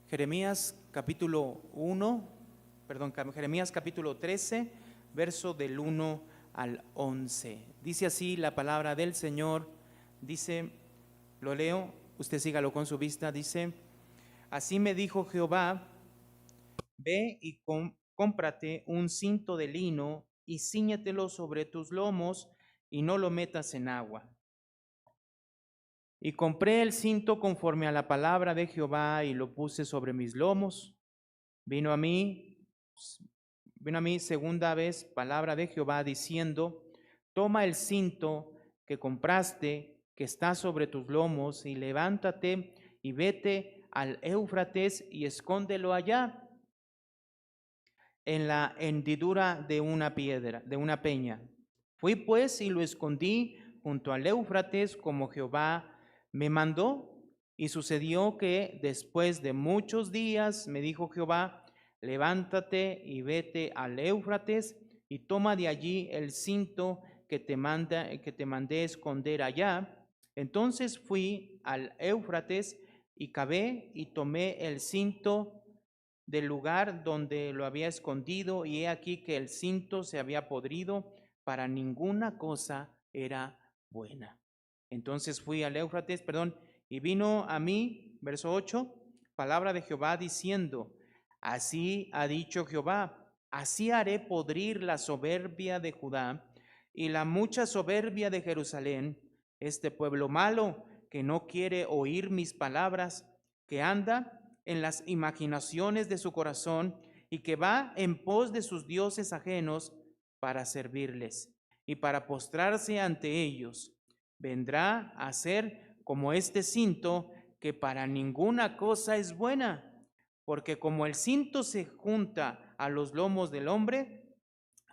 Jeremías capítulo 13, verso del 1 al 11. Dice así la palabra del Señor, dice, lo leo, usted sígalo con su vista, dice, así me dijo Jehová, ve y cómprate un cinto de lino y cíñetelo sobre tus lomos y no lo metas en agua. Y compré el cinto conforme a la palabra de Jehová y lo puse sobre mis lomos. Vino a mí segunda vez palabra de Jehová diciendo, toma el cinto que compraste, que está sobre tus lomos, y levántate y vete al Éufrates y escóndelo allá, en la hendidura de una piedra, de una peña. Fui pues y lo escondí junto al Éufrates como Jehová me mandó. Y sucedió que después de muchos días me dijo Jehová, levántate y vete al Éufrates y toma de allí el cinto que te mandé esconder allá. Entonces fui al Éufrates y cavé y tomé el cinto del lugar donde lo había escondido, y he aquí que el cinto se había podrido, para ninguna cosa era buena. Entonces fui al Éufrates, y vino a mí, verso 8, palabra de Jehová diciendo, así ha dicho Jehová, así haré podrir la soberbia de Judá y la mucha soberbia de Jerusalén, este pueblo malo que no quiere oír mis palabras, que anda en las imaginaciones de su corazón y que va en pos de sus dioses ajenos para servirles y para postrarse ante ellos. Vendrá a ser como este cinto que para ninguna cosa es buena, porque como el cinto se junta a los lomos del hombre,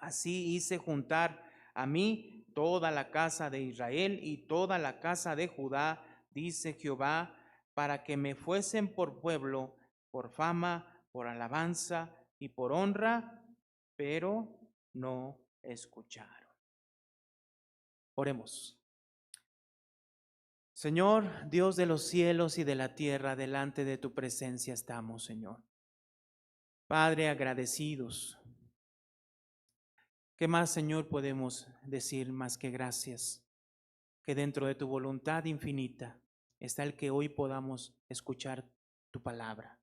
así hice juntar a mí toda la casa de Israel y toda la casa de Judá, dice Jehová, para que me fuesen por pueblo, por fama, por alabanza y por honra, pero no escucharon. Oremos. Señor, Dios de los cielos y de la tierra, delante de tu presencia estamos, Señor. Padre, agradecidos. ¿Qué más, Señor, podemos decir más que gracias? Que dentro de tu voluntad infinita está el que hoy podamos escuchar tu palabra.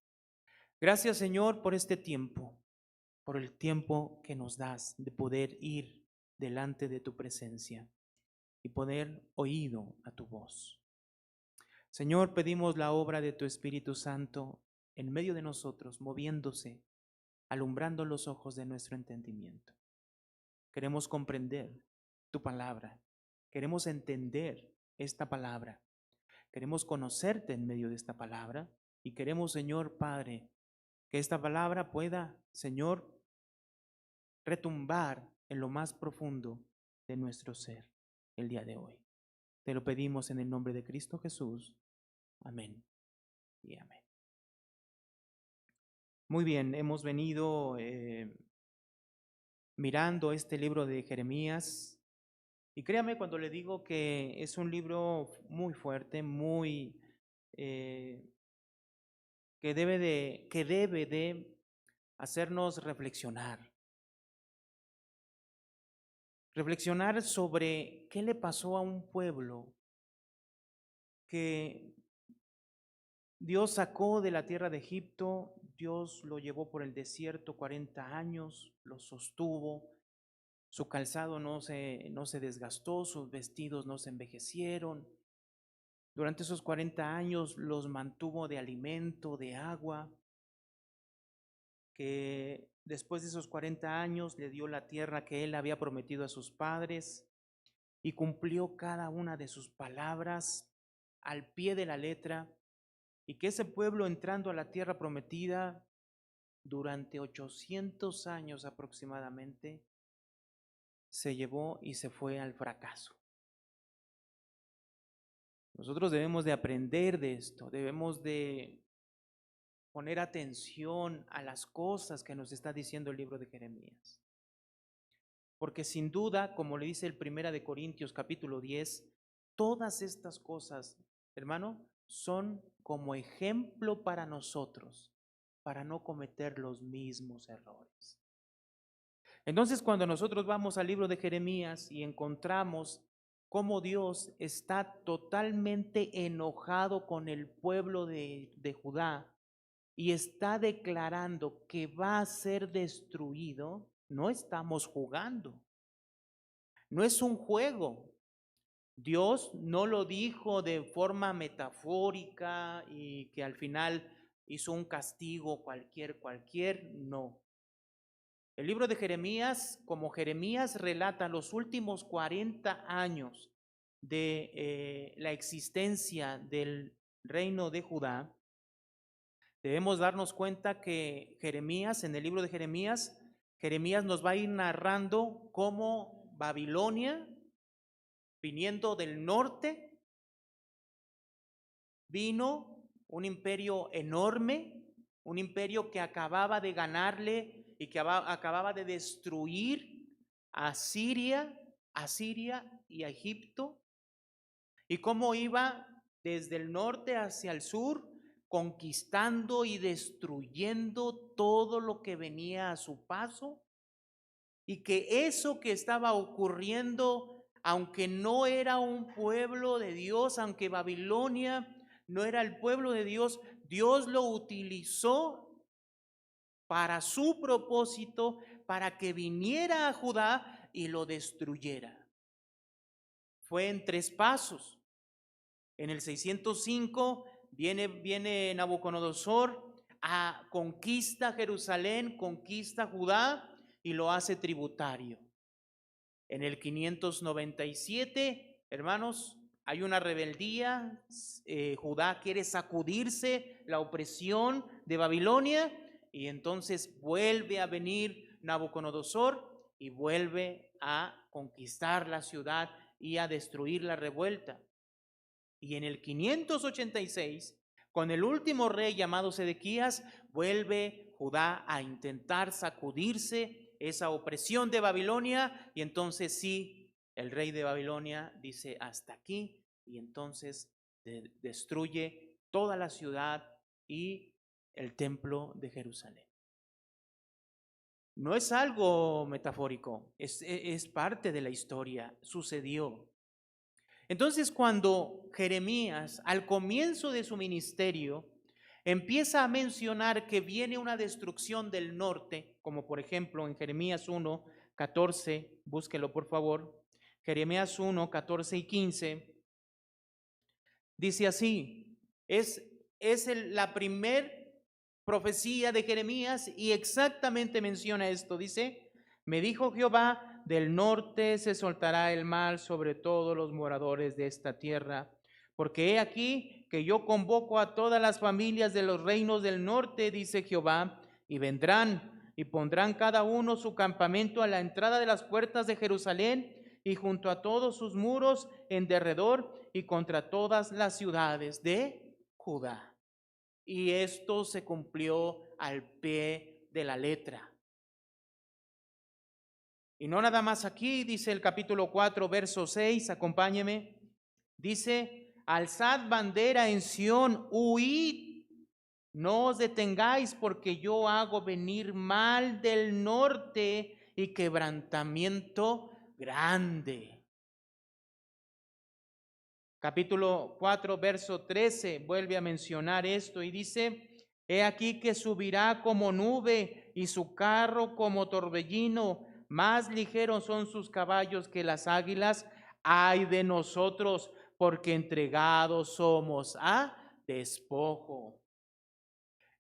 Gracias, Señor, por este tiempo, por el tiempo que nos das de poder ir delante de tu presencia y poner oído a tu voz. Señor, pedimos la obra de tu Espíritu Santo en medio de nosotros, moviéndose, alumbrando los ojos de nuestro entendimiento. Queremos comprender tu palabra, queremos entender esta palabra, queremos conocerte en medio de esta palabra y queremos, Señor Padre, que esta palabra pueda, Señor, retumbar en lo más profundo de nuestro ser el día de hoy. Te lo pedimos en el nombre de Cristo Jesús. Amén y amén. Muy bien, hemos venido mirando este libro de Jeremías, y créame cuando le digo que es un libro muy fuerte, muy que debe de hacernos reflexionar sobre qué le pasó a un pueblo que Dios sacó de la tierra de Egipto. Dios lo llevó por el desierto 40 años, lo sostuvo. Su calzado no se desgastó, sus vestidos no se envejecieron. Durante esos 40 años los mantuvo de alimento, de agua, que después de esos 40 años le dio la tierra que él había prometido a sus padres y cumplió cada una de sus palabras al pie de la letra, y que ese pueblo, entrando a la tierra prometida durante 800 años aproximadamente, se llevó y se fue al fracaso. Nosotros debemos de aprender de esto, debemos de poner atención a las cosas que nos está diciendo el libro de Jeremías. Porque sin duda, como le dice el 1 de Corintios capítulo 10, todas estas cosas, hermano, son como ejemplo para nosotros para no cometer los mismos errores. Entonces, cuando nosotros vamos al libro de Jeremías y encontramos cómo Dios está totalmente enojado con el pueblo de Judá y está declarando que va a ser destruido, no estamos jugando, no es un juego. Dios no lo dijo de forma metafórica y que al final hizo un castigo cualquier, no. El libro de Jeremías, como Jeremías relata los últimos 40 años de la existencia del reino de Judá, debemos darnos cuenta que Jeremías, en el libro de Jeremías, Jeremías nos va a ir narrando cómo Babilonia, viniendo del norte, vino un imperio enorme, un imperio que acababa de ganarle y que acababa de destruir a Siria y a Egipto, y cómo iba desde el norte hacia el sur, conquistando y destruyendo todo lo que venía a su paso, y que eso que estaba ocurriendo, aunque no era un pueblo de Dios, aunque Babilonia no era el pueblo de Dios, Dios lo utilizó para su propósito, para que viniera a Judá y lo destruyera. Fue en 3 pasos. En el 605 viene Nabucodonosor, conquista Jerusalén, conquista Judá y lo hace tributario. En el 597, hermanos, hay una rebeldía, Judá quiere sacudirse la opresión de Babilonia y entonces vuelve a venir Nabucodonosor y vuelve a conquistar la ciudad y a destruir la revuelta. Y en el 586, con el último rey llamado Sedequías, vuelve Judá a intentar sacudirse esa opresión de Babilonia, y entonces sí, el rey de Babilonia dice hasta aquí, y entonces destruye toda la ciudad y el templo de Jerusalén. No es algo metafórico, es parte de la historia, sucedió. Entonces, cuando Jeremías, al comienzo de su ministerio, empieza a mencionar que viene una destrucción del norte, como por ejemplo en Jeremías 1, 14, búsquelo por favor, Jeremías 1, 14 y 15, dice así, es la primer profecía de Jeremías y exactamente menciona esto, dice, me dijo Jehová, del norte se soltará el mal sobre todos los moradores de esta tierra, porque he aquí que yo convoco a todas las familias de los reinos del norte, dice Jehová, y vendrán y pondrán cada uno su campamento a la entrada de las puertas de Jerusalén y junto a todos sus muros en derredor y contra todas las ciudades de Judá. Y esto se cumplió al pie de la letra. Y no nada más aquí, dice el capítulo 4, verso 6, acompáñeme. Dice, alzad bandera en Sión, huid, no os detengáis, porque yo hago venir mal del norte y quebrantamiento grande. Capítulo 4, verso 13, vuelve a mencionar esto y dice, he aquí que subirá como nube y su carro como torbellino, más ligeros son sus caballos que las águilas. Ay de nosotros, porque entregados somos a despojo.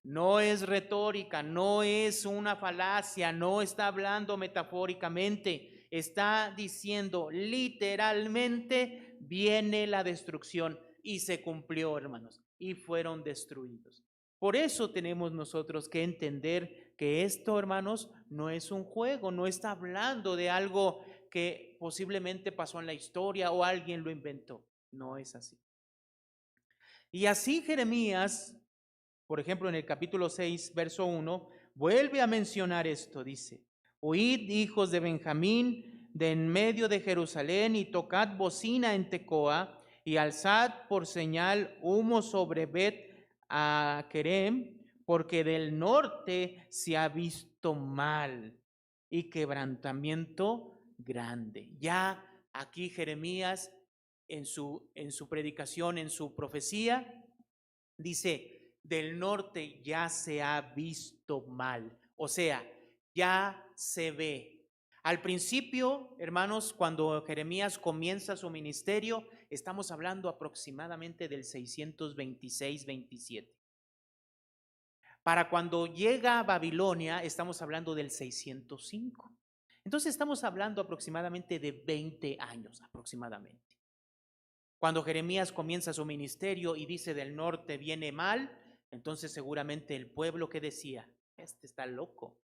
No es retórica, no es una falacia, no está hablando metafóricamente, está diciendo literalmente viene la destrucción y se cumplió, hermanos, y fueron destruidos. Por eso tenemos nosotros que entender que esto, hermanos, no es un juego, no está hablando de algo que posiblemente pasó en la historia o alguien lo inventó. No es así. Y así Jeremías, por ejemplo, en el capítulo 6, verso 1, vuelve a mencionar esto, dice, oíd, hijos de Benjamín, de en medio de Jerusalén, y tocad bocina en Tecoa, y alzad por señal humo sobre Bet a Querem, porque del norte se ha visto mal y quebrantamiento grande. Ya aquí Jeremías en su predicación, en su profecía, dice, del norte ya se ha visto mal. O sea, ya se ve. Al principio, hermanos, cuando Jeremías comienza su ministerio, estamos hablando aproximadamente del 626-27. Para cuando llega a Babilonia, estamos hablando del 605. Entonces estamos hablando aproximadamente de 20 años, aproximadamente. Cuando Jeremías comienza su ministerio y dice del norte viene mal, entonces seguramente el pueblo que decía, este está loco.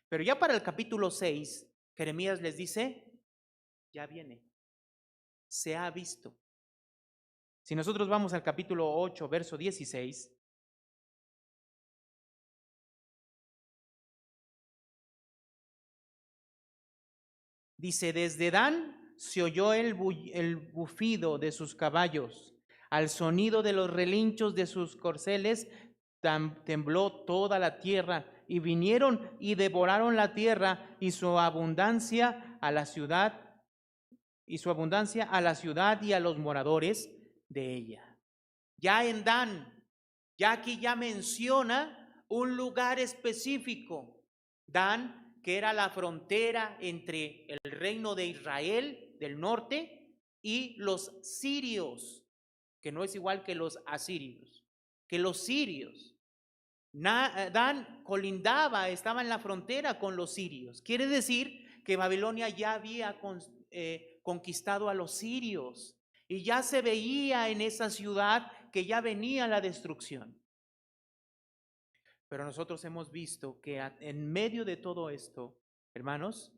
Pero ya para el capítulo 6, Jeremías les dice, ya viene, se ha visto. Si nosotros vamos al capítulo 8, verso 16, dice, desde Dan se oyó el bufido de sus caballos, al sonido de los relinchos de sus corceles, tembló toda la tierra, y vinieron y devoraron la tierra y su abundancia a la ciudad, y su abundancia a la ciudad y a los moradores de ella. Ya en Dan, ya aquí ya menciona un lugar específico, Dan, que era la frontera entre el reino de Israel del norte y los sirios, que no es igual que los asirios, que los sirios. Dan colindaba, estaba en la frontera con los sirios. Quiere decir que Babilonia ya había conquistado a los sirios y ya se veía en esa ciudad que ya venía la destrucción. Pero nosotros hemos visto que en medio de todo esto, hermanos,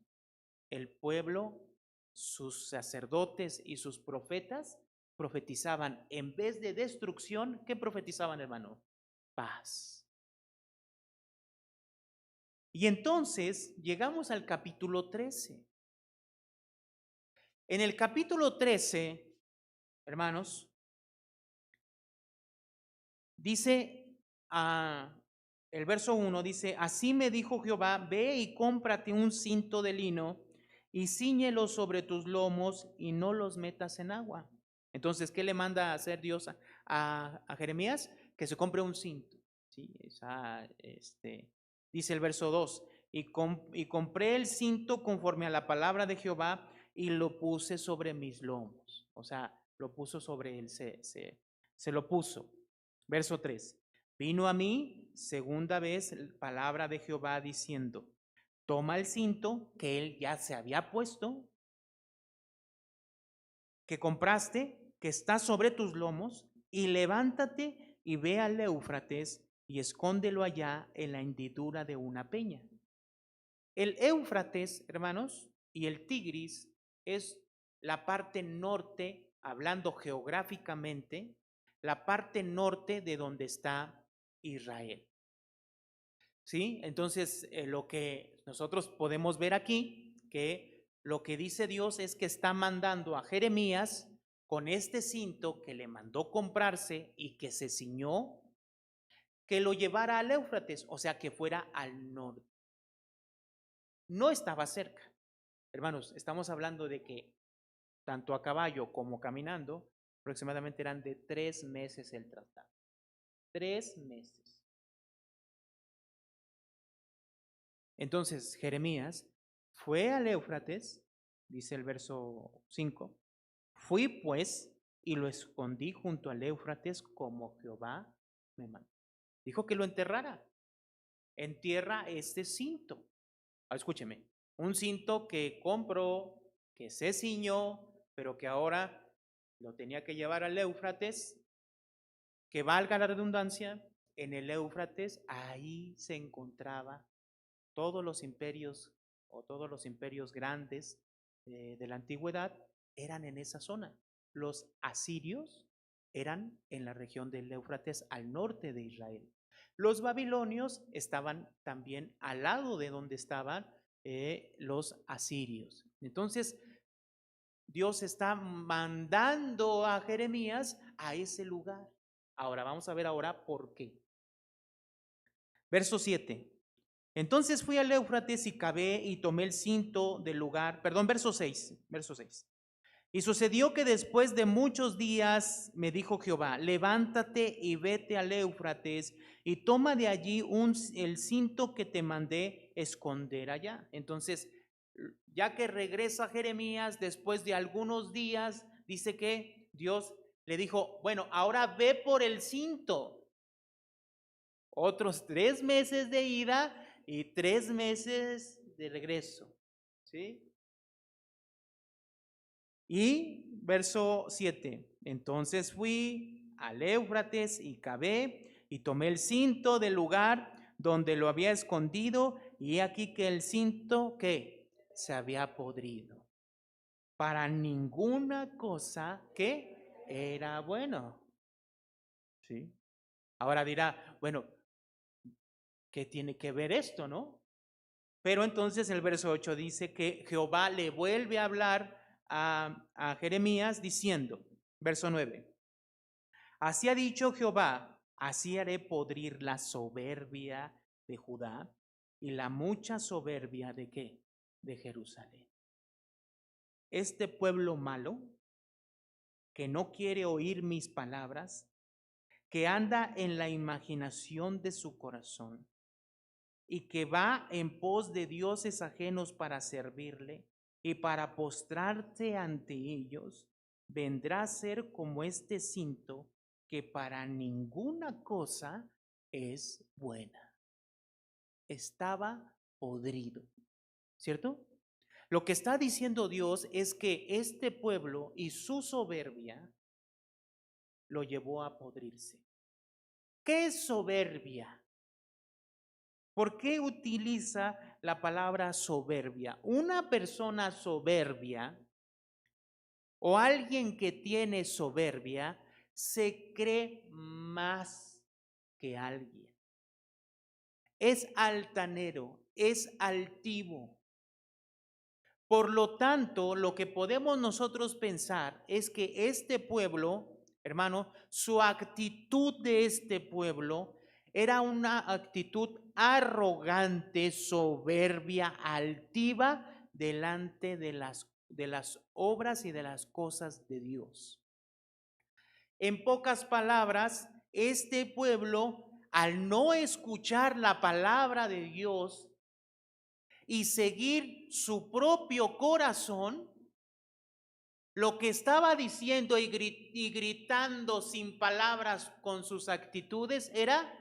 el pueblo, sus sacerdotes y sus profetas profetizaban, en vez de destrucción, ¿qué profetizaban, hermano? Paz. Y entonces llegamos al capítulo 13. En el capítulo 13, hermanos, dice, el verso 1 dice, así me dijo Jehová, ve y cómprate un cinto de lino y cíñelo sobre tus lomos y no los metas en agua. Entonces, ¿qué le manda a hacer Dios a Jeremías? Que se compre un cinto. ¿Sí? Dice el verso 2, y compré el cinto conforme a la palabra de Jehová y lo puse sobre mis lomos. O sea, lo puso sobre él, se lo puso. Verso 3, vino a mí segunda vez palabra de Jehová diciendo, toma el cinto que él ya se había puesto, que compraste, que está sobre tus lomos, y levántate y ve al Éufrates y escóndelo allá en la hendidura de una peña. El Éufrates, hermanos, y el Tigris es la parte norte, hablando geográficamente, la parte norte de donde está Israel. ¿Sí? Entonces, lo que nosotros podemos ver aquí, que lo que dice Dios es que está mandando a Jeremías con este cinto que le mandó comprarse y que se ciñó, que lo llevara al Éufrates, o sea, que fuera al norte. No estaba cerca. Hermanos, estamos hablando de que tanto a caballo como caminando, aproximadamente eran de 3 meses el traslado. 3 meses. Entonces, Jeremías fue al Éufrates, dice el verso 5, fui pues y lo escondí junto al Éufrates como Jehová me mandó. Dijo que lo enterrara. Entierra este cinto. Escúcheme, un cinto que compró, que se ciñó, pero que ahora lo tenía que llevar al Éufrates, que valga la redundancia, en el Éufrates, ahí se encontraba todos los imperios o todos los imperios grandes de la antigüedad eran en esa zona. Los asirios eran en la región del Éufrates al norte de Israel. Los babilonios estaban también al lado de donde estaban los asirios. Entonces, Dios está mandando a Jeremías a ese lugar. Ahora, vamos a ver ahora por qué. Verso 7. Entonces fui al Éufrates y cavé y tomé el cinto del lugar. Perdón, verso 6. Verso 6. Y sucedió que después de muchos días me dijo Jehová, levántate y vete al Éufrates y toma de allí el cinto que te mandé esconder allá. Entonces, ya que regresa Jeremías después de algunos días, dice que Dios le dijo, bueno, ahora ve por el cinto. Otros 3 meses de ida y 3 meses de regreso. ¿Sí? Y verso 7, entonces fui al Éufrates y cavé y tomé el cinto del lugar donde lo había escondido y he aquí que el cinto que se había podrido. Para ninguna cosa que era bueno. ¿Sí? Ahora dirá, bueno, ¿qué tiene que ver esto, no? Pero entonces el verso 8 dice que Jehová le vuelve a hablar a Jeremías diciendo, verso 9, así ha dicho Jehová, así haré podrir la soberbia de Judá y la mucha soberbia de ¿qué? De Jerusalén. Este pueblo malo que no quiere oír mis palabras, que anda en la imaginación de su corazón y que va en pos de dioses ajenos para servirle y para postrarse ante ellos, vendrá a ser como este cinto que para ninguna cosa es buena. Estaba podrido, ¿cierto? Lo que está diciendo Dios es que este pueblo y su soberbia lo llevó a podrirse. ¿Qué es soberbia? ¿Por qué utiliza la palabra soberbia? Una persona soberbia o alguien que tiene soberbia se cree más que alguien. Es altanero, es altivo. Por lo tanto, lo que podemos nosotros pensar es que este pueblo, hermano, su actitud de este pueblo era una actitud arrogante, soberbia, altiva delante de las obras y de las cosas de Dios. En pocas palabras, este pueblo, al no escuchar la palabra de Dios y seguir su propio corazón, lo que estaba diciendo y gritando sin palabras con sus actitudes era,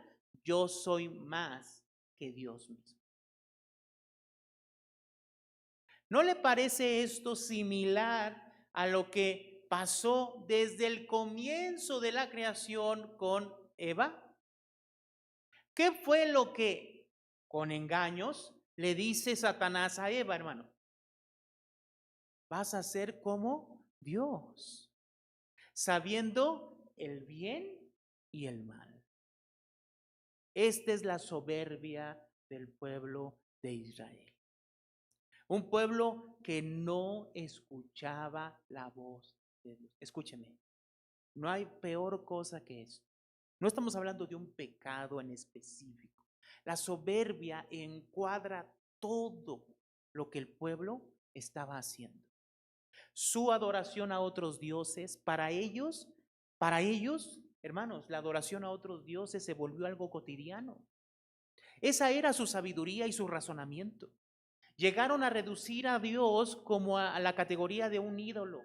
yo soy más que Dios mismo. ¿No le parece esto similar a lo que pasó desde el comienzo de la creación con Eva? ¿Qué fue lo que con engaños le dice Satanás a Eva, hermano? Vas a ser como Dios, sabiendo el bien y el mal. Esta es la soberbia del pueblo de Israel. Un pueblo que no escuchaba la voz de Dios. Escúcheme, no hay peor cosa que esto. No estamos hablando de un pecado en específico. La soberbia encuadra todo lo que el pueblo estaba haciendo. Su adoración a otros dioses, para ellos, hermanos, la adoración a otros dioses se volvió algo cotidiano. Esa era su sabiduría y su razonamiento. Llegaron a reducir a Dios como a la categoría de un ídolo.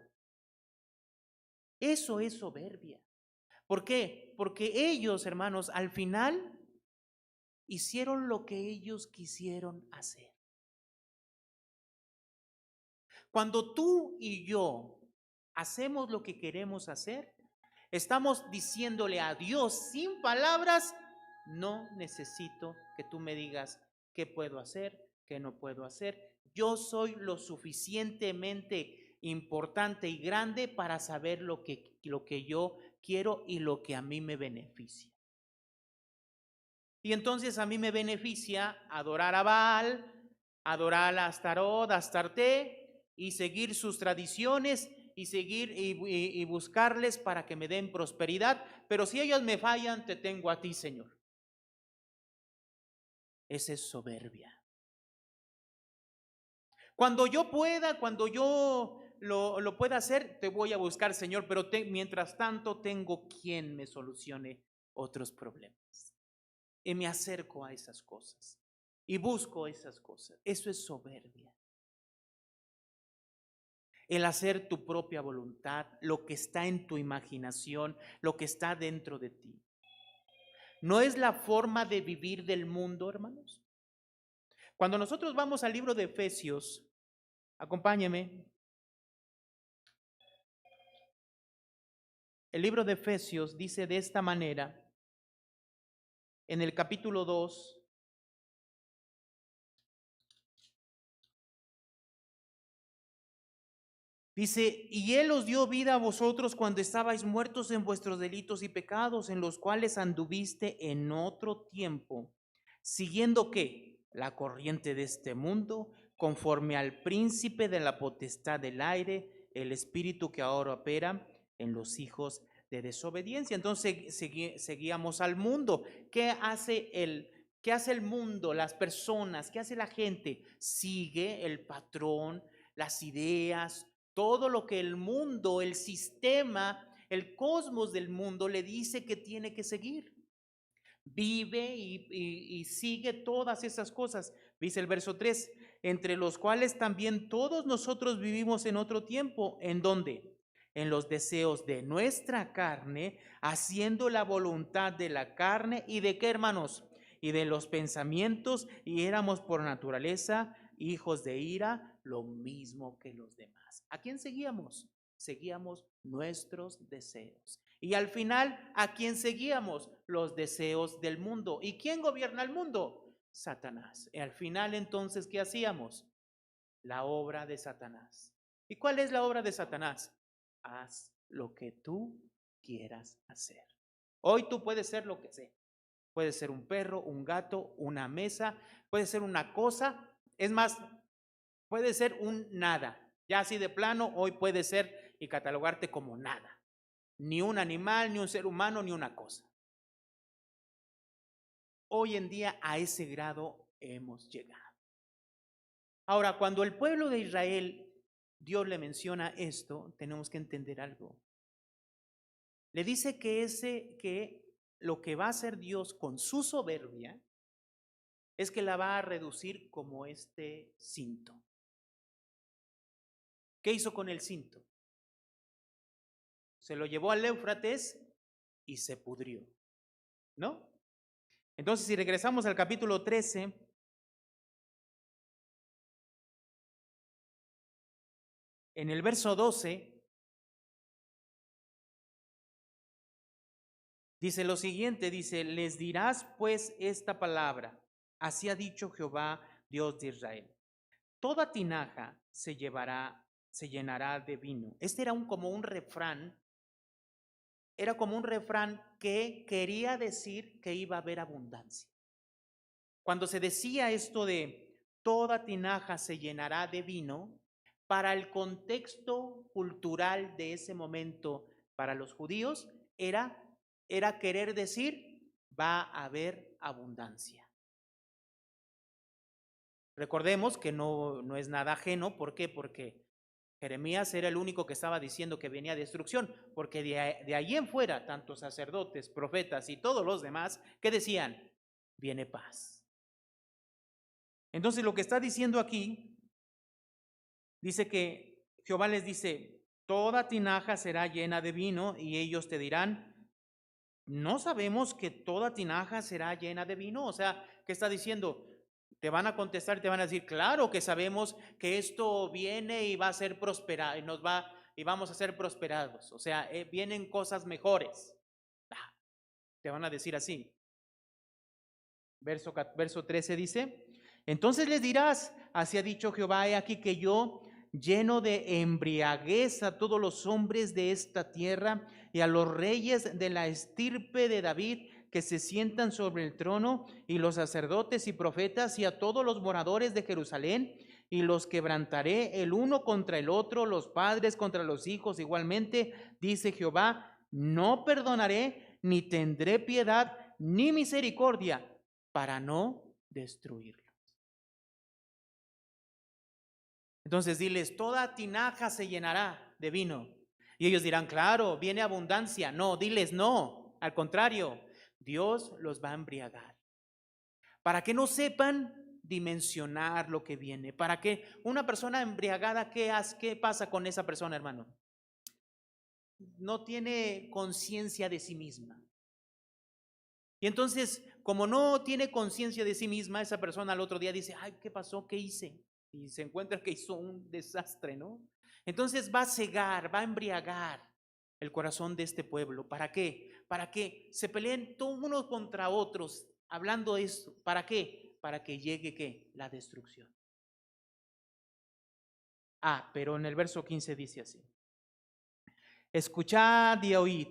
Eso es soberbia. ¿Por qué? Porque ellos, hermanos, al final hicieron lo que ellos quisieron hacer. Cuando tú y yo hacemos lo que queremos hacer, estamos diciéndole a Dios sin palabras, no necesito que tú me digas qué puedo hacer, qué no puedo hacer. Yo soy lo suficientemente importante y grande para saber lo que yo quiero y lo que a mí me beneficia. Y entonces a mí me beneficia adorar a Baal, adorar a Astarot, a Astarte y seguir sus tradiciones y seguir y buscarles para que me den prosperidad. Pero si ellos me fallan, te tengo a ti, Señor. Esa es soberbia. Cuando yo pueda, cuando yo lo pueda hacer, te voy a buscar, Señor, pero mientras tanto tengo quien me solucione otros problemas. Y me acerco a esas cosas y busco esas cosas. Eso es soberbia. El hacer tu propia voluntad, lo que está en tu imaginación, lo que está dentro de ti. ¿No es la forma de vivir del mundo, hermanos? Cuando nosotros vamos al libro de Efesios, acompáñeme. El libro de Efesios dice de esta manera, en el capítulo 2, dice, y Él os dio vida a vosotros cuando estabais muertos en vuestros delitos y pecados, en los cuales anduviste en otro tiempo, siguiendo ¿qué? La corriente de este mundo, conforme al príncipe de la potestad del aire, el espíritu que ahora opera en los hijos de desobediencia. Entonces seguíamos al mundo. ¿Qué hace el mundo, las personas? ¿Qué hace la gente? Sigue el patrón, las ideas, todo lo que el mundo, el sistema, el cosmos del mundo le dice que tiene que seguir. Vive y sigue todas esas cosas. Dice el verso 3, entre los cuales también todos nosotros vivimos en otro tiempo. ¿En dónde? En los deseos de nuestra carne, haciendo la voluntad de la carne y de qué, hermanos, y de los pensamientos, y éramos por naturaleza hijos de ira, lo mismo que los demás. ¿A quién seguíamos? Seguíamos nuestros deseos. Y al final, ¿a quién seguíamos? Los deseos del mundo. ¿Y quién gobierna el mundo? Satanás. Y al final, entonces, ¿qué hacíamos? La obra de Satanás. ¿Y cuál es la obra de Satanás? Haz lo que tú quieras hacer. Hoy tú puedes ser lo que sea. Puede ser un perro, un gato, una mesa, puede ser una cosa. Es más, puede ser un nada. Ya así de plano, hoy puede ser y catalogarte como nada. Ni un animal, ni un ser humano, ni una cosa. Hoy en día a ese grado hemos llegado. Ahora, cuando el pueblo de Israel, Dios le menciona esto, tenemos que entender algo. Le dice que lo que va a hacer Dios con su soberbia es que la va a reducir como este cinto. ¿Qué hizo con el cinto? Se lo llevó al Éufrates y se pudrió, ¿no? Entonces, si regresamos al capítulo 13, en el verso 12, dice lo siguiente, dice, les dirás pues esta palabra, así ha dicho Jehová, Dios de Israel, toda tinaja se llenará de vino. Este era como un refrán, que quería decir que iba a haber abundancia. Cuando se decía esto de toda tinaja se llenará de vino, para el contexto cultural de ese momento, para los judíos, era querer decir, va a haber abundancia. Recordemos que no es nada ajeno. ¿Por qué? Porque Jeremías era el único que estaba diciendo que venía destrucción, porque de allí en fuera, tanto sacerdotes, profetas y todos los demás, ¿qué decían? Viene paz. Entonces lo que está diciendo aquí, dice que Jehová les dice, toda tinaja será llena de vino, y ellos te dirán, no sabemos que toda tinaja será llena de vino. O sea, ¿qué está diciendo? Te van a contestar y te van a decir, claro que sabemos que esto viene y va a ser prosperado, y vamos a ser prosperados. O sea, vienen cosas mejores. Te van a decir así. Verso 13 dice, entonces les dirás, así ha dicho Jehová, he aquí que yo lleno de embriaguez a todos los hombres de esta tierra y a los reyes de la estirpe de David que se sientan sobre el trono, y los sacerdotes y profetas, y a todos los moradores de Jerusalén, y los quebrantaré el uno contra el otro, los padres contra los hijos igualmente, dice Jehová, no perdonaré, ni tendré piedad, ni misericordia, para no destruirlos. Entonces diles, toda tinaja se llenará de vino. Y ellos dirán, claro, viene abundancia. No, diles no, al contrario, Dios los va a embriagar. Para que no sepan dimensionar lo que viene. Para que una persona embriagada, ¿qué pasa con esa persona, hermano? No tiene conciencia de sí misma. Y entonces, como no tiene conciencia de sí misma, esa persona al otro día dice, ay, ¿qué pasó? ¿Qué hice? Y se encuentra que hizo un desastre, ¿no? Entonces va a cegar, va a embriagar el corazón de este pueblo. ¿Para qué? Para que se peleen todos unos contra otros, hablando de esto. ¿Para qué? Para que llegue, ¿qué? La destrucción. Pero en el verso 15 dice así. Escuchad y oíd,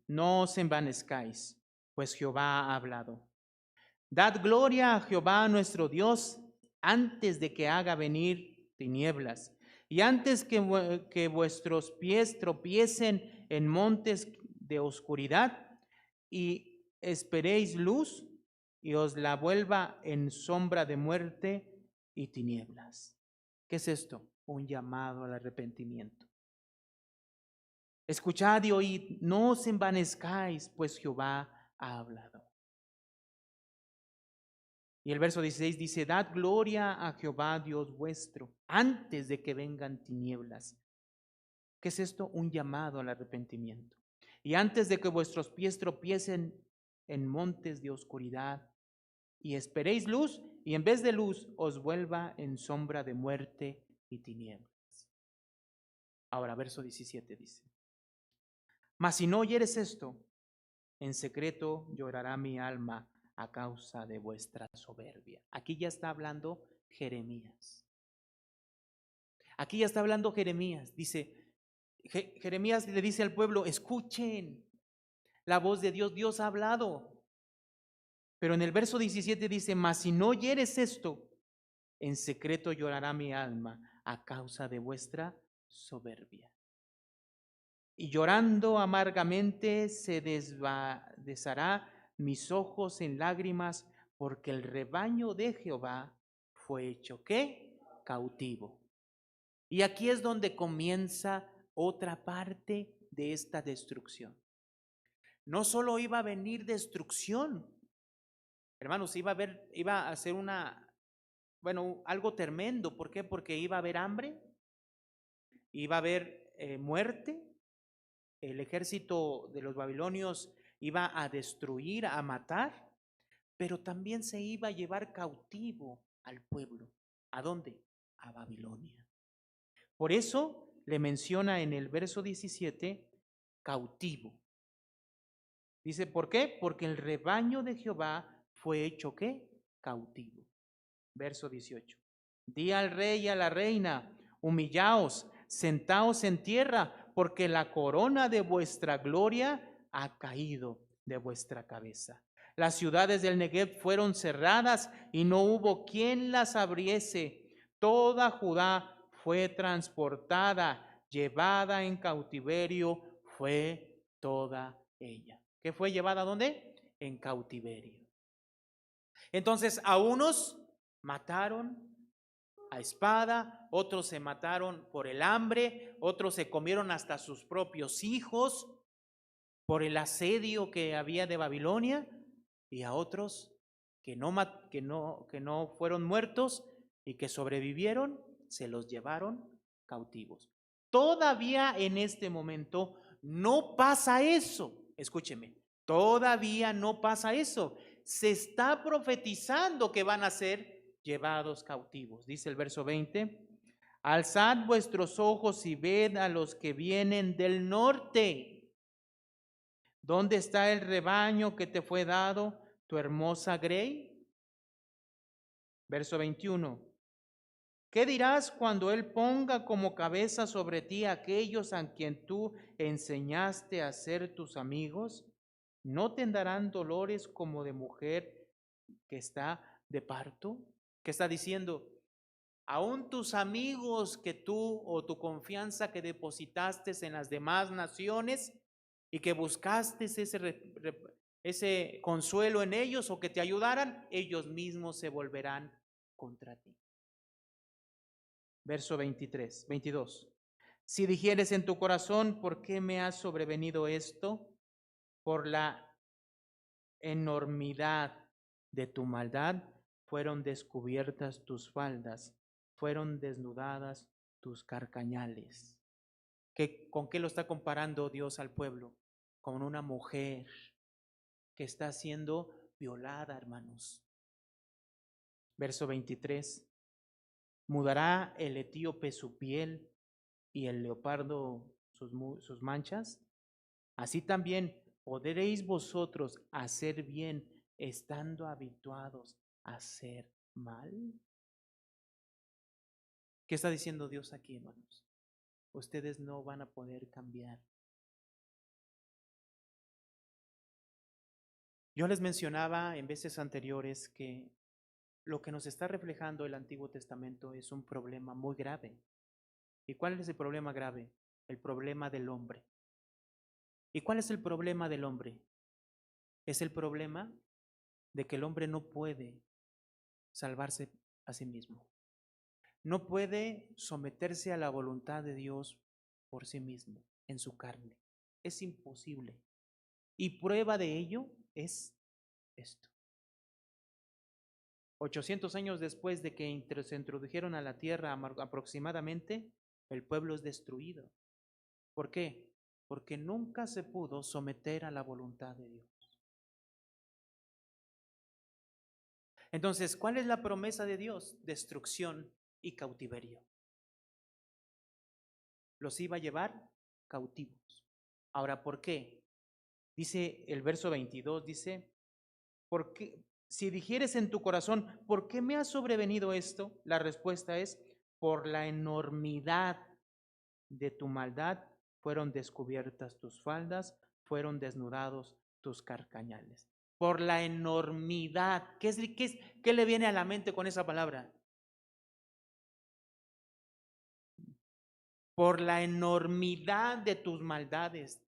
no os envanezcáis, pues Jehová ha hablado. Dad gloria a Jehová nuestro Dios antes de que haga venir tinieblas y antes que vuestros pies tropiecen en montes de oscuridad y esperéis luz y os la vuelva en sombra de muerte y tinieblas. ¿Qué es esto? Un llamado al arrepentimiento. Escuchad y oíd, no os envanezcáis, pues Jehová ha hablado. Y el verso 16 dice, dad gloria a Jehová Dios vuestro, antes de que vengan tinieblas. ¿Qué es esto? Un llamado al arrepentimiento. Y antes de que vuestros pies tropiecen en montes de oscuridad, y esperéis luz, y en vez de luz os vuelva en sombra de muerte y tinieblas. Ahora, verso 17 dice, mas si no oyeres esto, en secreto llorará mi alma a causa de vuestra soberbia. Aquí ya está hablando Jeremías. Aquí ya está hablando Jeremías. Dice, Jeremías le dice al pueblo, escuchen la voz de Dios. Dios ha hablado. Pero en el verso 17 dice, mas si no oyeres esto, en secreto llorará mi alma a causa de vuestra soberbia. Y llorando amargamente se deshará mis ojos en lágrimas, porque el rebaño de Jehová fue hecho, ¿qué? Cautivo. Y aquí es donde comienza otra parte de esta destrucción. No solo iba a venir destrucción, hermanos, iba a ser algo tremendo. ¿Por qué? Porque iba a haber hambre, iba a haber muerte. El ejército de los babilonios iba a destruir, a matar, pero también se iba a llevar cautivo al pueblo. ¿A dónde? A Babilonia. Por eso le menciona en el verso 17, cautivo. Dice, ¿por qué? Porque el rebaño de Jehová fue hecho, ¿qué? Cautivo. Verso 18. Di al rey y a la reina, humillaos, sentaos en tierra, porque la corona de vuestra gloria ha caído de vuestra cabeza. Las ciudades del Negev fueron cerradas y no hubo quien las abriese. Toda Judá fue transportada, llevada en cautiverio, fue toda ella. ¿Qué fue llevada a dónde? En cautiverio. Entonces a unos mataron a espada, otros se mataron por el hambre, otros se comieron hasta sus propios hijos por el asedio que había de Babilonia, y a otros que no fueron muertos y que sobrevivieron, se los llevaron cautivos. Todavía en este momento no pasa eso. Escúcheme, todavía no pasa eso. Se está profetizando que van a ser llevados cautivos. Dice el verso 20, alzad vuestros ojos y ved a los que vienen del norte. ¿Dónde está el rebaño que te fue dado, tu hermosa grey? Verso 21. ¿Qué dirás cuando él ponga como cabeza sobre ti a aquellos a quien tú enseñaste a ser tus amigos? ¿No te darán dolores como de mujer que está de parto? ¿Qué está diciendo? Aún tus amigos que tú o tu confianza que depositaste en las demás naciones y que buscaste ese consuelo en ellos o que te ayudaran, ellos mismos se volverán contra ti. Verso 22. Si dijeres en tu corazón, ¿por qué me ha sobrevenido esto? Por la enormidad de tu maldad fueron descubiertas tus faldas, fueron desnudadas tus carcañales. ¿Con qué lo está comparando Dios al pueblo? Con una mujer que está siendo violada, hermanos. Verso 23. ¿Mudará el etíope su piel y el leopardo sus manchas? Así también podréis vosotros hacer bien estando habituados a hacer mal. ¿Qué está diciendo Dios aquí, hermanos? Ustedes no van a poder cambiar. Yo les mencionaba en veces anteriores que lo que nos está reflejando el Antiguo Testamento es un problema muy grave. ¿Y cuál es el problema grave? El problema del hombre. ¿Y cuál es el problema del hombre? Es el problema de que el hombre no puede salvarse a sí mismo. No puede someterse a la voluntad de Dios por sí mismo, en su carne. Es imposible. Y prueba de ello es esto. 800 años después de que se introdujeron a la tierra aproximadamente, el pueblo es destruido. ¿Por qué? Porque nunca se pudo someter a la voluntad de Dios. Entonces, ¿cuál es la promesa de Dios? Destrucción y cautiverio. Los iba a llevar cautivos. Ahora, ¿por qué? Dice el verso 22, dice, ¿por qué? Si dijeres en tu corazón, ¿por qué me ha sobrevenido esto? La respuesta es, por la enormidad de tu maldad fueron descubiertas tus faldas, fueron desnudados tus carcañales. Por la enormidad. ¿Qué le viene a la mente con esa palabra? Por la enormidad de tus maldades.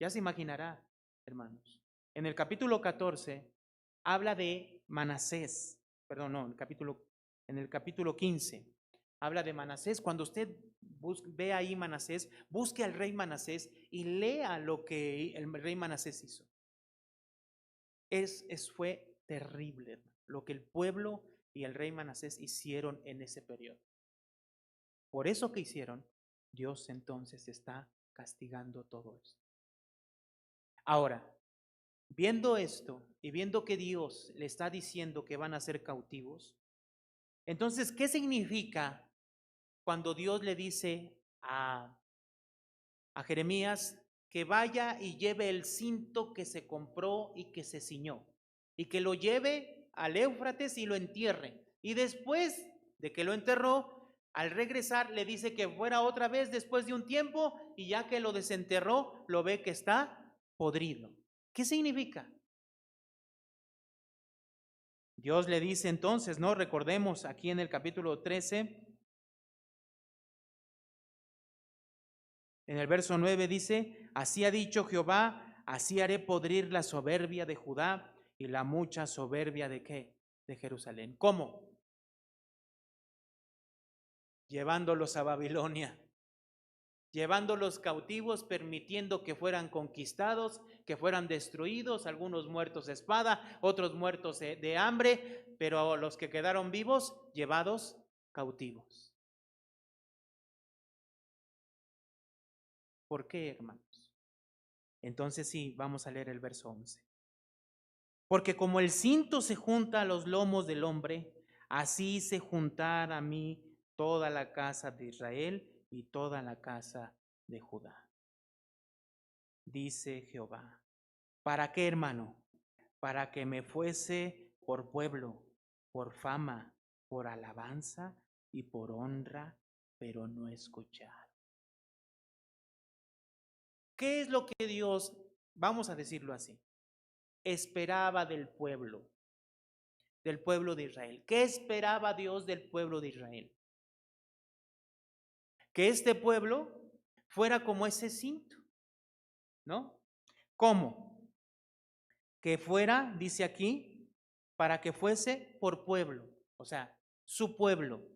Ya se imaginará, hermanos. En el capítulo 14 habla de Manasés, perdón, no, en el capítulo 15 habla de Manasés. Cuando usted ve ahí Manasés, busque al rey Manasés y lea lo que el rey Manasés hizo. Fue terrible lo que el pueblo y el rey Manasés hicieron en ese periodo. Por eso que hicieron, Dios entonces está castigando todo esto. Ahora, viendo esto y viendo que Dios le está diciendo que van a ser cautivos, entonces, ¿qué significa cuando Dios le dice a Jeremías que vaya y lleve el cinto que se compró y que se ciñó, y que lo lleve al Éufrates y lo entierre? Y después de que lo enterró, al regresar le dice que fuera otra vez después de un tiempo, y ya que lo desenterró, lo ve que está podrido. ¿Qué significa? Dios le dice entonces, ¿no? Recordemos aquí en el capítulo 13, en el verso 9 dice, así ha dicho Jehová, así haré podrir la soberbia de Judá y la mucha soberbia ¿de qué? De Jerusalén. ¿Cómo? Llevándolos a Babilonia, llevándolos cautivos, permitiendo que fueran conquistados, que fueran destruidos, algunos muertos de espada, otros muertos de hambre, pero los que quedaron vivos, llevados cautivos. ¿Por qué, hermanos? Entonces sí, vamos a leer el verso 11. Porque como el cinto se junta a los lomos del hombre, así se juntará a mí toda la casa de Israel y toda la casa de Judá. Dice Jehová. ¿Para qué, hermano? Para que me fuese por pueblo, por fama, por alabanza y por honra, pero no escuchar. ¿Qué es lo que Dios, vamos a decirlo así, esperaba del pueblo de Israel? ¿Qué esperaba Dios del pueblo de Israel? Que este pueblo fuera como ese cinto, ¿no? ¿Cómo? que fuera, dice aquí, para que fuese por pueblo, o sea, su pueblo.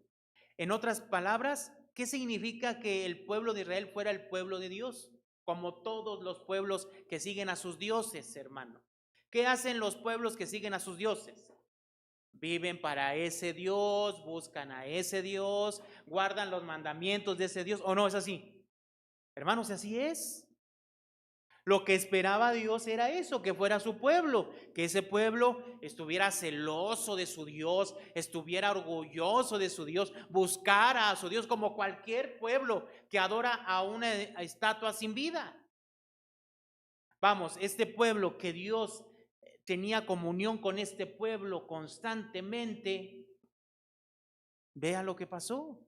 En otras palabras, ¿qué significa que el pueblo de Israel fuera el pueblo de Dios? Como todos los pueblos que siguen a sus dioses, hermano. ¿Qué hacen los pueblos que siguen a sus dioses? Viven para ese Dios, buscan a ese Dios, guardan los mandamientos de ese Dios, ¿o no es así? Hermanos, así es. Lo que esperaba Dios era eso, que fuera su pueblo, que ese pueblo estuviera celoso de su Dios, estuviera orgulloso de su Dios, buscara a su Dios como cualquier pueblo que adora a una estatua sin vida. Vamos, este pueblo que Dios tenía comunión con este pueblo constantemente, vea lo que pasó.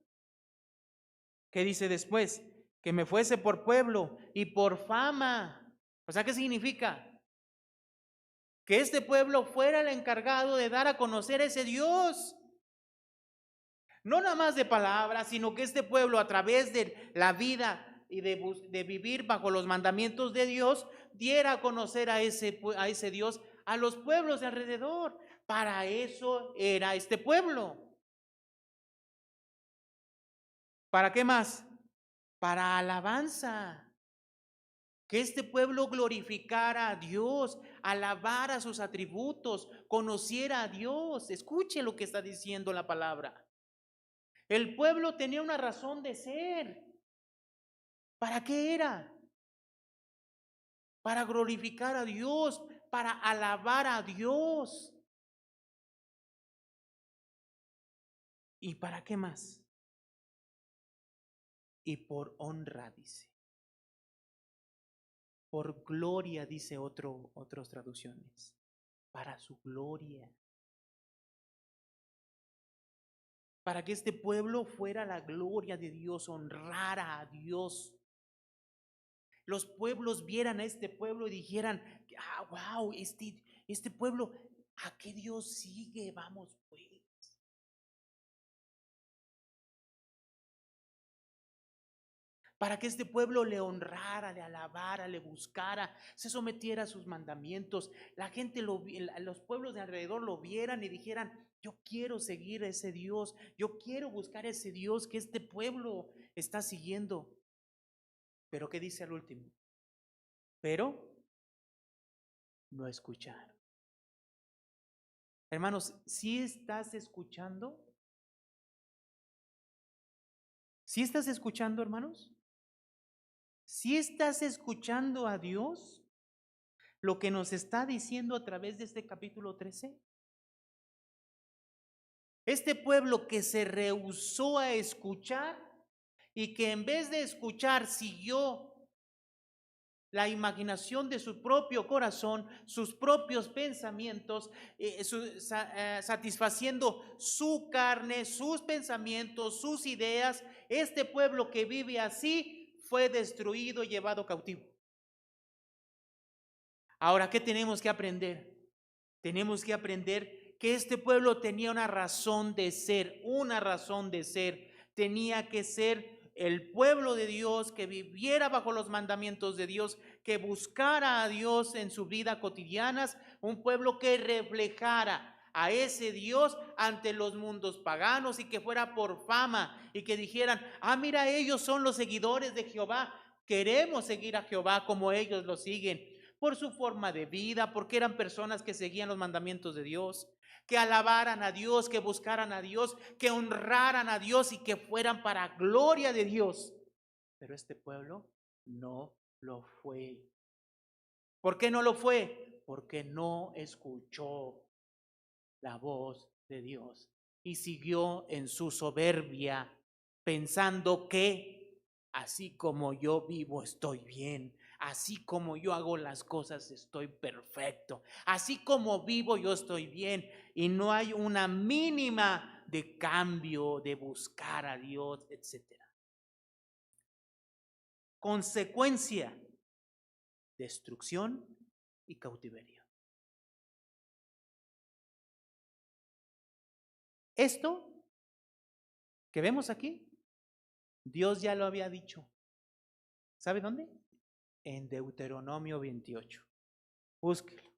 ¿Qué dice después? Que me fuese por pueblo y por fama. O sea, ¿qué significa? Que este pueblo fuera el encargado de dar a conocer a ese Dios. No nada más de palabras, sino que este pueblo a través de la vida y de vivir bajo los mandamientos de Dios, diera a conocer a ese Dios a los pueblos de alrededor. Para eso era este pueblo. ¿Para qué más? Para alabanza. Que este pueblo glorificara a Dios, alabara sus atributos, conociera a Dios. Escuche lo que está diciendo la palabra. El pueblo tenía una razón de ser. ¿Para qué era? Para glorificar a Dios, para alabar a Dios. ¿Y para qué más? Y por honra, dice. Por gloria, dice otras traducciones. Para su gloria. Para que este pueblo fuera la gloria de Dios, honrara a Dios. Los pueblos vieran a este pueblo y dijeran, wow, este pueblo, ¿a qué Dios sigue? Vamos pues. Para que este pueblo le honrara, le alabara, le buscara, se sometiera a sus mandamientos. La gente, los pueblos de alrededor lo vieran y dijeran, yo quiero seguir a ese Dios, yo quiero buscar a ese Dios que este pueblo está siguiendo. Pero ¿qué dice al último? Pero no escuchar. Hermanos, ¿sí estás escuchando? ¿Sí estás escuchando, hermanos? ¿Sí estás escuchando a Dios? Lo que nos está diciendo a través de este capítulo 13. Este pueblo que se rehusó a escuchar y que en vez de escuchar siguió la imaginación de su propio corazón, sus propios pensamientos, satisfaciendo su carne, sus pensamientos, sus ideas. Este pueblo que vive así fue destruido y llevado cautivo. Ahora, ¿qué tenemos que aprender? Tenemos que aprender que este pueblo tenía una razón de ser, tenía que ser el pueblo de Dios, que viviera bajo los mandamientos de Dios, que buscara a Dios en su vida cotidiana, un pueblo que reflejara a ese Dios ante los mundos paganos y que fuera por fama y que dijeran, mira, ellos son los seguidores de Jehová, queremos seguir a Jehová como ellos lo siguen, por su forma de vida, porque eran personas que seguían los mandamientos de Dios, que alabaran a Dios, que buscaran a Dios, que honraran a Dios y que fueran para gloria de Dios. Pero este pueblo no lo fue. ¿Por qué no lo fue? Porque no escuchó la voz de Dios y siguió en su soberbia, pensando que así como yo vivo estoy bien, así como yo hago las cosas estoy perfecto, así como vivo yo estoy bien, y no hay una mínima de cambio, de buscar a Dios, etc. Consecuencia: destrucción y cautiverio. Esto que vemos aquí, Dios ya lo había dicho. ¿Sabe dónde? En Deuteronomio 28. Búsquelo.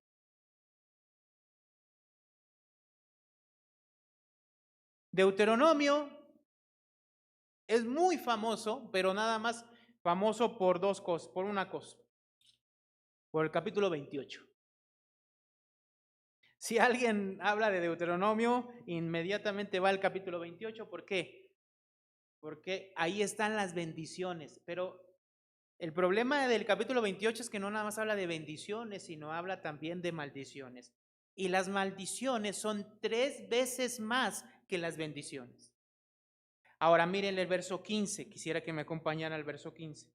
Deuteronomio es muy famoso, pero nada más famoso por dos cosas, por una cosa, por el capítulo 28. Si alguien habla de Deuteronomio, inmediatamente va al capítulo 28. ¿Por qué? Porque ahí están las bendiciones. Pero el problema del capítulo 28 es que no nada más habla de bendiciones, sino habla también de maldiciones. Y las maldiciones son 3 veces más que las bendiciones. Ahora miren el verso 15. Quisiera que me acompañara al verso 15.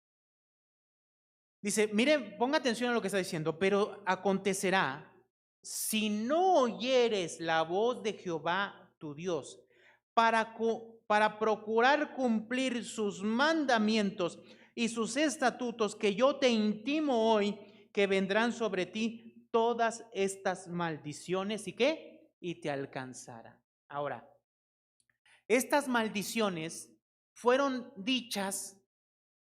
Dice, miren, ponga atención a lo que está diciendo. Pero acontecerá, si no oyeres la voz de Jehová tu Dios, para procurar cumplir sus mandamientos y sus estatutos que yo te intimo hoy, que vendrán sobre ti todas estas maldiciones, ¿y qué? Y te alcanzarán. Ahora, estas maldiciones fueron dichas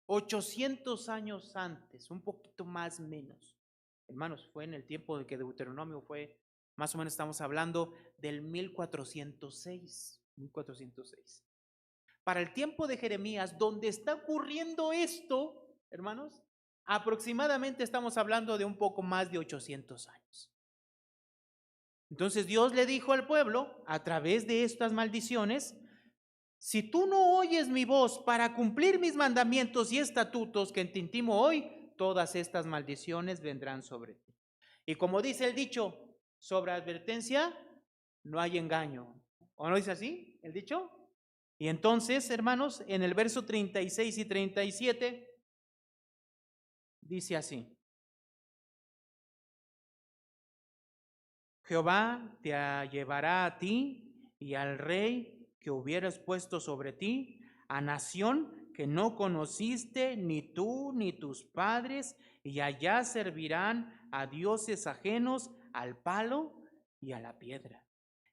800 años antes, un poquito más menos. Hermanos, fue en el tiempo de que Deuteronomio fue, más o menos estamos hablando del 1406. 1406. Para el tiempo de Jeremías, donde está ocurriendo esto, hermanos, aproximadamente estamos hablando de un poco más de 800 años. Entonces Dios le dijo al pueblo, a través de estas maldiciones, si tú no oyes mi voz para cumplir mis mandamientos y estatutos que te intimo hoy, todas estas maldiciones vendrán sobre ti. Y como dice el dicho, sobre advertencia no hay engaño. ¿O no dice así el dicho? Y entonces, hermanos, en el verso 36 y 37 dice así: Jehová te llevará a ti y al rey que hubieras puesto sobre ti, a nación que no conociste ni tú ni tus padres, y allá servirán a dioses ajenos, al palo y a la piedra.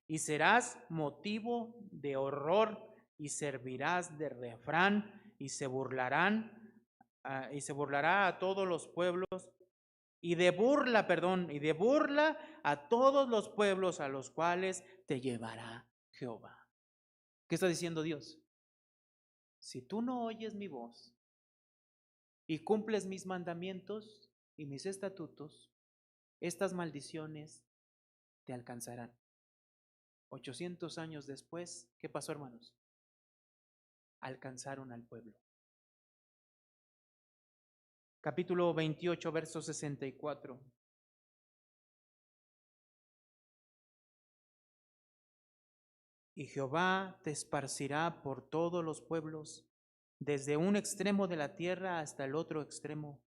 Y serás motivo de horror y servirás de refrán y se burlará a todos los pueblos y de burla, perdón, y de burla a todos los pueblos a los cuales te llevará Jehová. ¿Qué está diciendo Dios? Si tú no oyes mi voz y cumples mis mandamientos y mis estatutos, estas maldiciones te alcanzarán. 800 años después, ¿qué pasó, hermanos? Alcanzaron al pueblo. Capítulo 28, verso 64. Y Jehová te esparcirá por todos los pueblos, desde un extremo de la tierra hasta el otro extremo.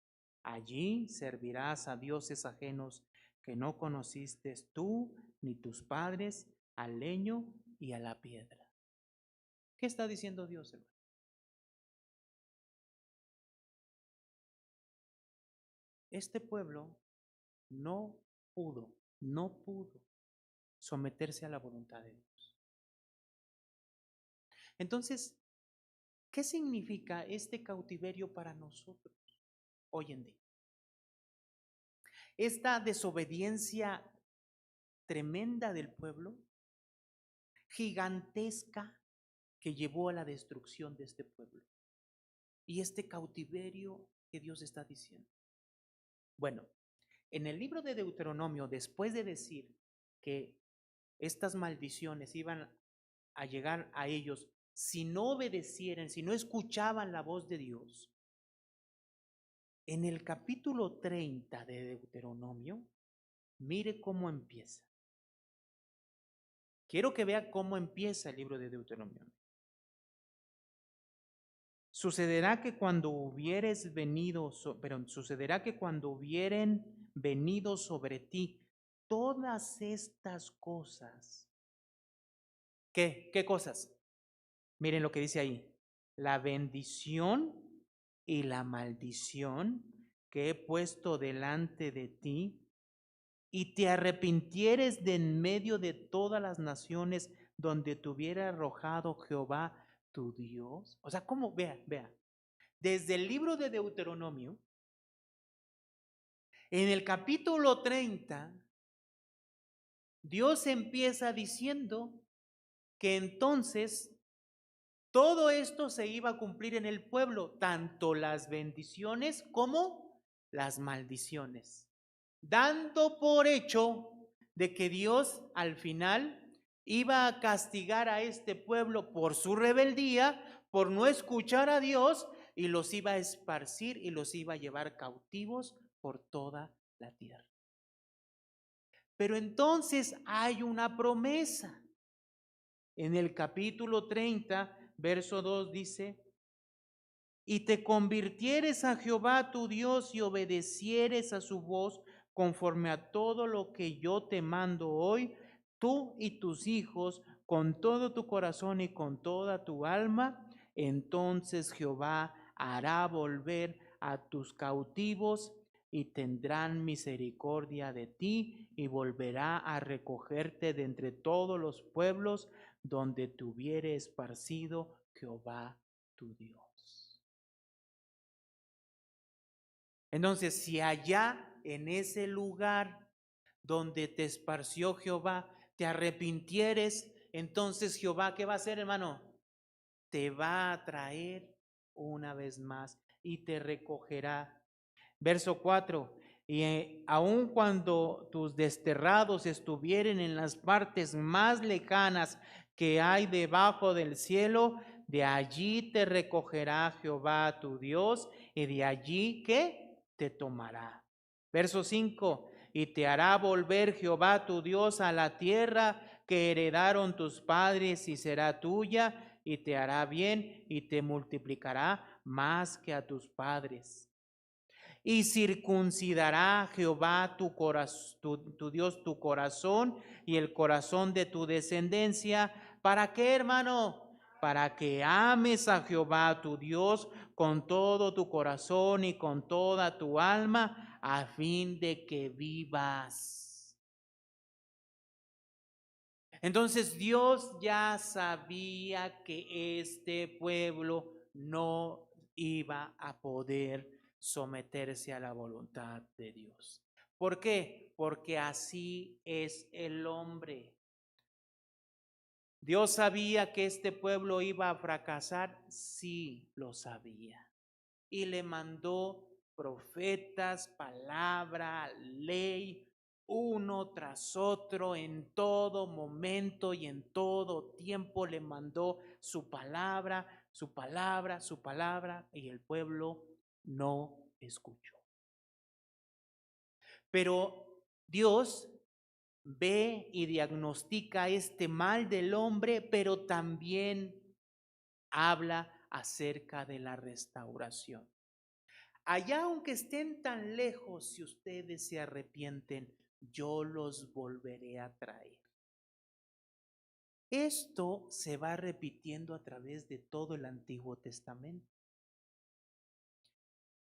Allí servirás a dioses ajenos que no conociste tú ni tus padres, al leño y a la piedra. ¿Qué está diciendo Dios, hermano? Este pueblo no pudo someterse a la voluntad de Dios. Entonces, ¿qué significa este cautiverio para nosotros hoy en día? Esta desobediencia tremenda del pueblo, gigantesca, que llevó a la destrucción de este pueblo. Y este cautiverio que Dios está diciendo. Bueno, en el libro de Deuteronomio, después de decir que estas maldiciones iban a llegar a ellos si no obedecieran, si no escuchaban la voz de Dios, en el capítulo 30 de Deuteronomio, mire cómo empieza. Quiero que vea cómo empieza el libro de Deuteronomio. Sucederá que cuando hubieres venido, sucederá que cuando hubieren venido sobre ti todas estas cosas. ¿Qué cosas? Miren lo que dice ahí. La bendición y la maldición que he puesto delante de ti, y te arrepintieres de en medio de todas las naciones donde te hubiera arrojado Jehová tu Dios. O sea, ¿cómo? Vea. Desde el libro de Deuteronomio, en el capítulo 30, Dios empieza diciendo que entonces todo esto se iba a cumplir en el pueblo, tanto las bendiciones como las maldiciones, dando por hecho de que Dios al final iba a castigar a este pueblo por su rebeldía, por no escuchar a Dios, y los iba a esparcir y los iba a llevar cautivos por toda la tierra. Pero entonces hay una promesa. En el capítulo 30, verso 2 dice: y te convirtieres a Jehová tu Dios y obedecieres a su voz conforme a todo lo que yo te mando hoy, tú y tus hijos, con todo tu corazón y con toda tu alma, entonces Jehová hará volver a tus cautivos y tendrán misericordia de ti y volverá a recogerte de entre todos los pueblos donde te hubiere esparcido Jehová tu Dios. Entonces, si allá en ese lugar donde te esparció Jehová, te arrepintieres, entonces Jehová, ¿qué va a hacer, hermano? Te va a traer una vez más y te recogerá. Verso 4, y aun cuando tus desterrados estuvieren en las partes más lejanas que hay debajo del cielo, de allí te recogerá Jehová tu Dios, y de allí, ¿qué? Te tomará. Verso 5, y te hará volver Jehová tu Dios a la tierra que heredaron tus padres y será tuya, y te hará bien y te multiplicará más que a tus padres. Y circuncidará Jehová tu Dios tu corazón y el corazón de tu descendencia. ¿Para qué, hermano? Para que ames a Jehová tu Dios con todo tu corazón y con toda tu alma, a fin de que vivas. Entonces Dios ya sabía que este pueblo no iba a poder someterse a la voluntad de Dios. ¿Por qué? Porque así es el hombre. ¿Dios sabía que este pueblo iba a fracasar? Sí, lo sabía. Y le mandó profetas, palabra, ley, uno tras otro, en todo momento y en todo tiempo le mandó su palabra, su palabra, su palabra, y el pueblo no escuchó. Pero Dios ve y diagnostica este mal del hombre, pero también habla acerca de la restauración. Allá aunque estén tan lejos, si ustedes se arrepienten, yo los volveré a traer. Esto se va repitiendo a través de todo el Antiguo Testamento.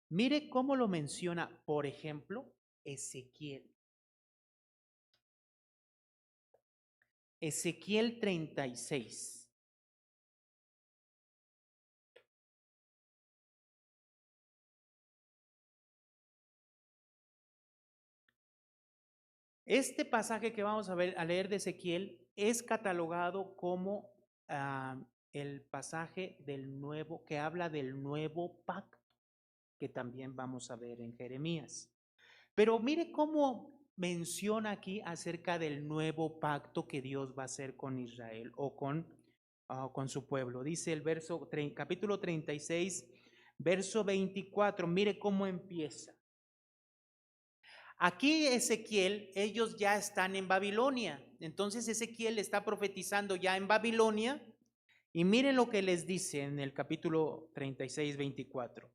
Mire cómo lo menciona, por ejemplo, Ezequiel. Ezequiel 36. Este pasaje que vamos a leer de Ezequiel es catalogado como el pasaje del nuevo, que habla del nuevo pacto, que también vamos a ver en Jeremías. Pero mire cómo menciona aquí acerca del nuevo pacto que Dios va a hacer con Israel o con su pueblo. Dice el capítulo 36, verso 24, mire cómo empieza. Aquí Ezequiel, ellos ya están en Babilonia. Entonces Ezequiel está profetizando ya en Babilonia. Y miren lo que les dice en el capítulo 36, 24.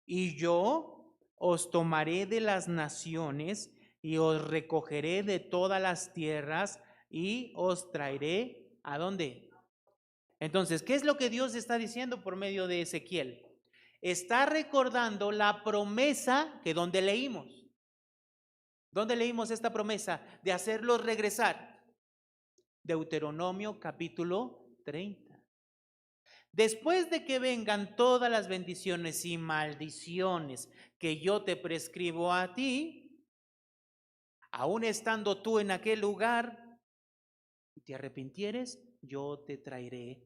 Y yo os tomaré de las naciones y os recogeré de todas las tierras y os traeré ¿a dónde? Entonces, ¿qué es lo que Dios está diciendo por medio de Ezequiel? Está recordando la promesa que donde leímos. ¿Dónde leímos esta promesa? De hacerlos regresar. Deuteronomio capítulo 30. Después de que vengan todas las bendiciones y maldiciones que yo te prescribo a ti, aun estando tú en aquel lugar y te arrepintieres, yo te traeré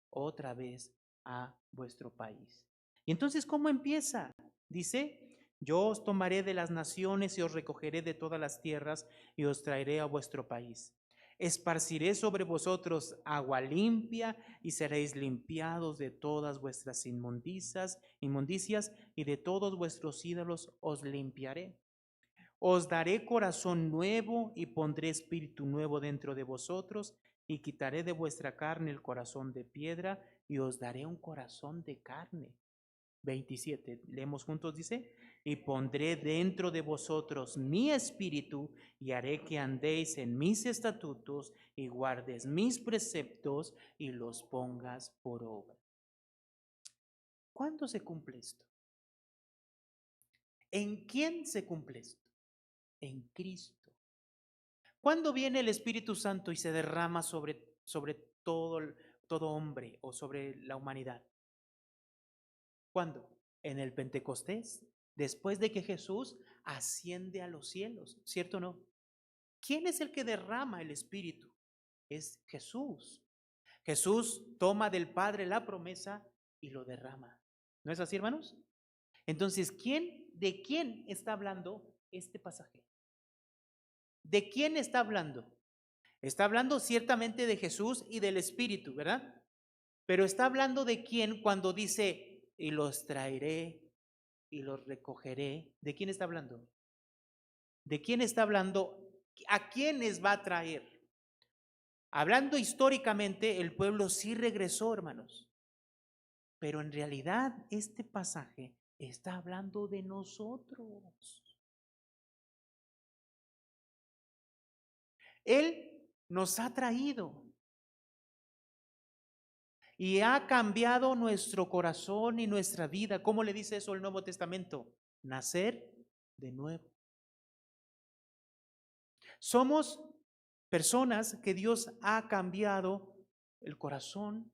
otra vez a vuestro país. Y entonces, ¿cómo empieza? Dice, yo os tomaré de las naciones y os recogeré de todas las tierras y os traeré a vuestro país. Esparciré sobre vosotros agua limpia y seréis limpiados de todas vuestras inmundicias y de todos vuestros ídolos os limpiaré. Os daré corazón nuevo y pondré espíritu nuevo dentro de vosotros y quitaré de vuestra carne el corazón de piedra y os daré un corazón de carne. 27, leemos juntos, dice, y pondré dentro de vosotros mi espíritu y haré que andéis en mis estatutos y guardes mis preceptos y los pongas por obra. ¿Cuándo se cumple esto? ¿En quién se cumple esto? En Cristo. ¿Cuándo viene el Espíritu Santo y se derrama sobre todo hombre o sobre la humanidad? ¿Cuándo? En el Pentecostés, después de que Jesús asciende a los cielos, ¿cierto o no? ¿Quién es el que derrama el Espíritu? Es Jesús. Jesús toma del Padre la promesa y lo derrama. ¿No es así, hermanos? Entonces, ¿de quién está hablando este pasaje? ¿De quién está hablando? Está hablando ciertamente de Jesús y del Espíritu, ¿verdad? Pero está hablando de quién cuando dice, y los traeré y los recogeré. ¿De quién está hablando? ¿De quién está hablando? ¿A quiénes va a traer? Hablando históricamente, el pueblo sí regresó, hermanos. Pero en realidad este pasaje está hablando de nosotros. Él nos ha traído y ha cambiado nuestro corazón y nuestra vida. ¿Cómo le dice eso el Nuevo Testamento? Nacer de nuevo. Somos personas que Dios ha cambiado el corazón,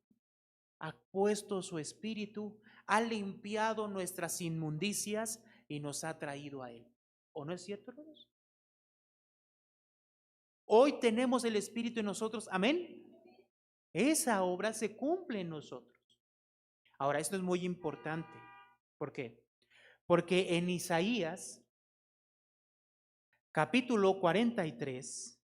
ha puesto su espíritu, ha limpiado nuestras inmundicias y nos ha traído a Él. ¿O no es cierto, hermanos? Hoy tenemos el Espíritu en nosotros. Amén. Esa obra se cumple en nosotros. Ahora, esto es muy importante. ¿Por qué? Porque en Isaías, capítulo 43,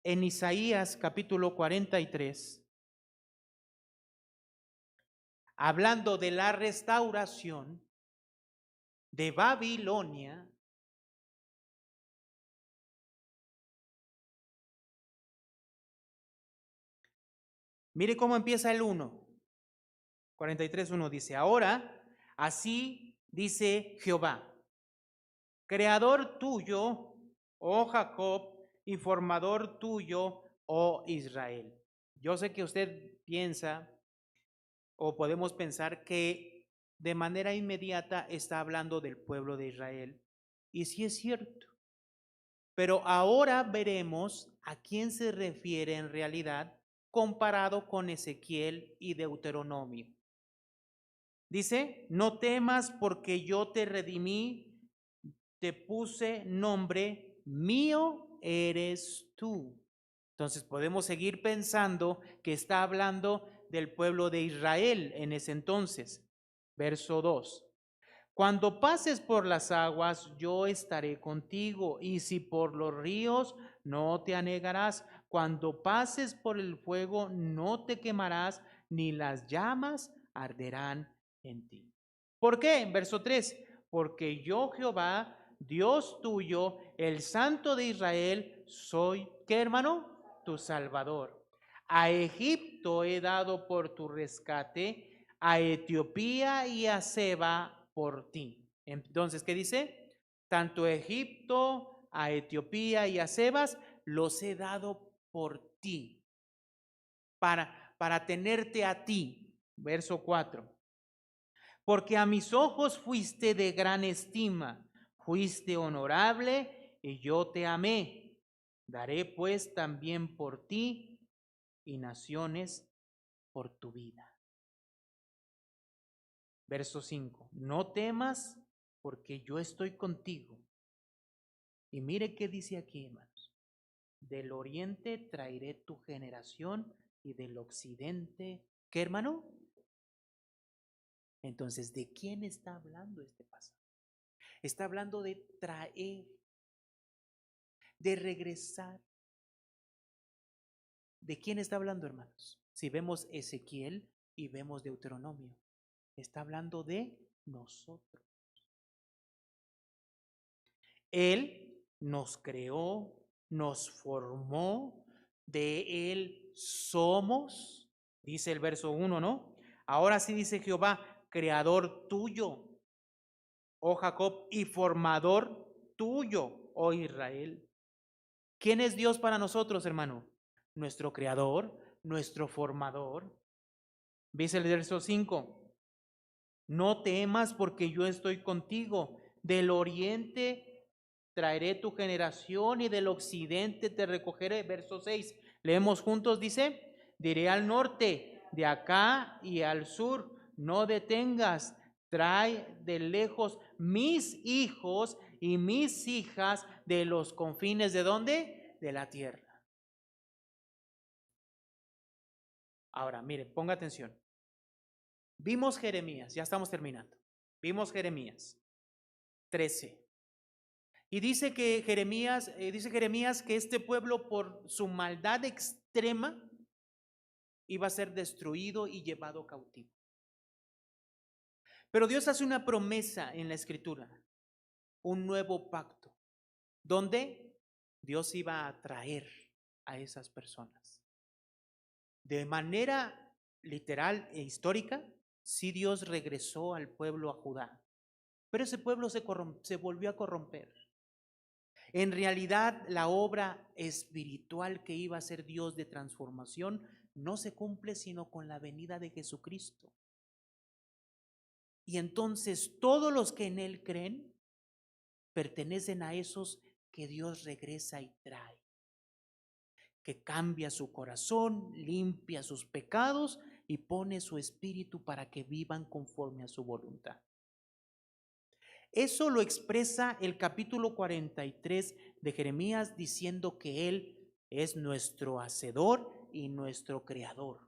en Isaías, capítulo 43, hablando de la restauración de Babilonia, mire cómo empieza el 1. 43:1 dice, ahora, así dice Jehová, creador tuyo, oh Jacob, y formador tuyo, oh Israel. Yo sé que usted piensa, o podemos pensar que de manera inmediata está hablando del pueblo de Israel. Y sí es cierto. Pero ahora veremos a quién se refiere en realidad comparado con Ezequiel y Deuteronomio. Dice, no temas porque yo te redimí, te puse nombre, mío eres tú. Entonces podemos seguir pensando que está hablando del pueblo de Israel en ese entonces. Verso 2. Cuando pases por las aguas, yo estaré contigo, y si por los ríos, no te anegarás. Cuando pases por el fuego, no te quemarás, ni las llamas arderán en ti. ¿Por qué? En verso 3, porque yo Jehová, Dios tuyo, el Santo de Israel, soy, ¿qué, hermano? Tu Salvador. A Egipto he dado por tu rescate, a Etiopía y a Seba por ti. Entonces, ¿qué dice? Tanto a Egipto, a Etiopía y a Sebas los he dado por ti, para tenerte a ti. Verso 4. Porque a mis ojos fuiste de gran estima, fuiste honorable y yo te amé. Daré pues también por ti y naciones por tu vida. Verso 5. No temas porque yo estoy contigo. Y mire qué dice aquí, hermanos. Del oriente traeré tu generación y del occidente, ¿qué, hermano? Entonces, ¿de quién está hablando este pasaje? Está hablando de traer, de regresar. ¿De quién está hablando, hermanos? Si vemos Ezequiel y vemos Deuteronomio, está hablando de nosotros. Él nos creó, nos formó, de Él somos, dice el verso 1, ¿no? Ahora sí dice Jehová, creador tuyo, oh Jacob, y formador tuyo, oh Israel. ¿Quién es Dios para nosotros, hermano? Nuestro creador, nuestro formador. Dice el verso 5, no temas porque yo estoy contigo. Del oriente traeré tu generación y del occidente te recogeré. Verso 6, leemos juntos, dice, diré al norte, de acá y al sur, no detengas, trae de lejos mis hijos y mis hijas de los confines ¿de dónde? De la tierra. Ahora, mire, ponga atención. Vimos Jeremías, ya estamos terminando. Vimos Jeremías 13. Y dice que Jeremías que este pueblo por su maldad extrema iba a ser destruido y llevado cautivo. Pero Dios hace una promesa en la Escritura, un nuevo pacto, donde Dios iba a traer a esas personas. De manera literal e histórica, sí Dios regresó al pueblo a Judá, pero ese pueblo se volvió a corromper. En realidad, la obra espiritual que iba a ser Dios de transformación no se cumple sino con la venida de Jesucristo. Y entonces todos los que en Él creen pertenecen a esos que Dios regresa y trae, que cambia su corazón, limpia sus pecados y pone su espíritu para que vivan conforme a su voluntad. Eso lo expresa el capítulo 43 de Jeremías diciendo que Él es nuestro hacedor y nuestro creador.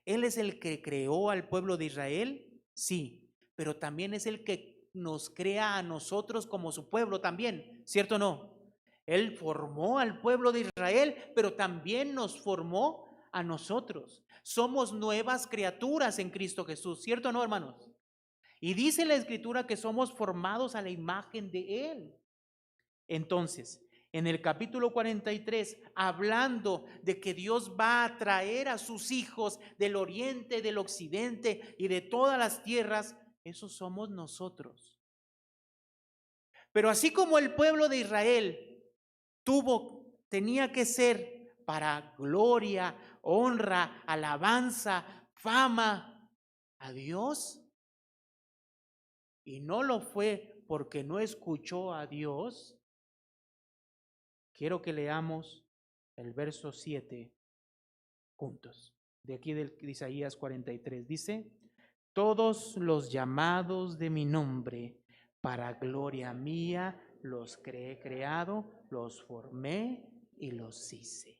Él es el que creó al pueblo de Israel, sí, pero también es el que nos crea a nosotros como su pueblo también, ¿cierto o no? Él formó al pueblo de Israel, pero también nos formó a nosotros. Somos nuevas criaturas en Cristo Jesús, ¿cierto o no, hermanos? Y dice la Escritura que somos formados a la imagen de Él. Entonces, en el capítulo 43, hablando de que Dios va a traer a sus hijos del oriente, del occidente y de todas las tierras, esos somos nosotros. Pero así como el pueblo de Israel tenía que ser para gloria, honra, alabanza, fama a Dios, y no lo fue porque no escuchó a Dios, quiero que leamos el verso 7 juntos. De aquí de Isaías 43 dice, todos los llamados de mi nombre, para gloria mía, los he creado, los formé y los hice.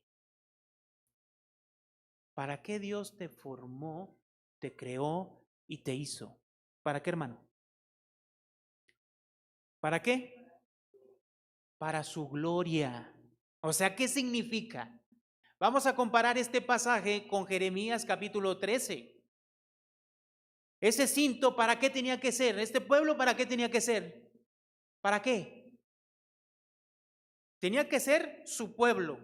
¿Para qué Dios te formó, te creó y te hizo? ¿Para qué, hermano? ¿Para qué? Para su gloria. O sea, ¿qué significa? Vamos a comparar este pasaje con Jeremías capítulo 13. Ese cinto, ¿para qué tenía que ser? Este pueblo, ¿para qué tenía que ser? ¿Para qué? Tenía que ser su pueblo.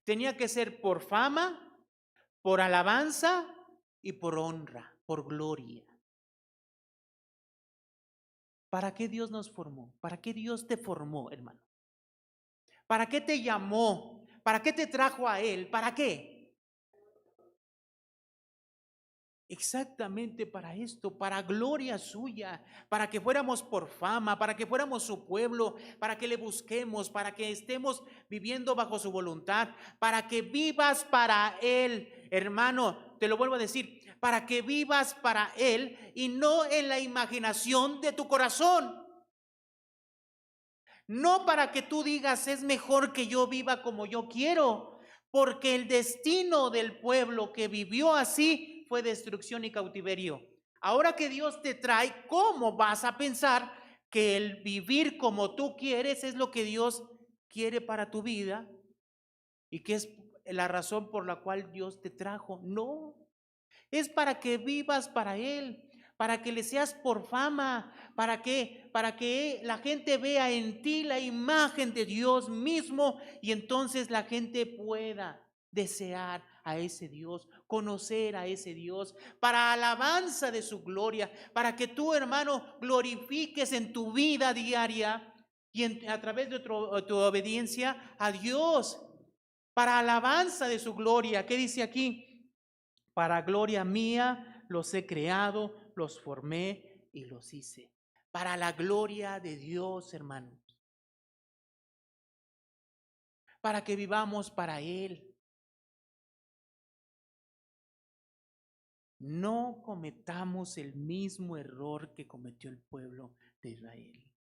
Tenía que ser por fama, por alabanza y por honra, por gloria. ¿Para qué Dios nos formó? ¿Para qué Dios te formó, hermano? ¿Para qué te llamó? ¿Para qué te trajo a Él? ¿Para qué? Exactamente para esto, para gloria suya, para que fuéramos por fama, para que fuéramos su pueblo, para que le busquemos, para que estemos viviendo bajo su voluntad, para que vivas para Él, hermano, te lo vuelvo a decir, para que vivas para Él y no en la imaginación de tu corazón. No para que tú digas es mejor que yo viva como yo quiero, porque el destino del pueblo que vivió así fue destrucción y cautiverio. Ahora que Dios te trae, ¿cómo vas a pensar que el vivir como tú quieres es lo que Dios quiere para tu vida y que es la razón por la cual Dios te trajo? No, es para que vivas para Él, para que le seas por fama, para que la gente vea en ti la imagen de Dios mismo y entonces la gente pueda desear a ese Dios, conocer a ese Dios, para alabanza de su gloria, para que tú, hermano, glorifiques en tu vida diaria y a través de tu obediencia a Dios, para alabanza de su gloria. ¿Qué dice aquí? Para gloria mía los he creado, los formé y los hice. Para la gloria de Dios, hermanos. Para que vivamos para Él. No cometamos el mismo error que cometió el pueblo de Israel.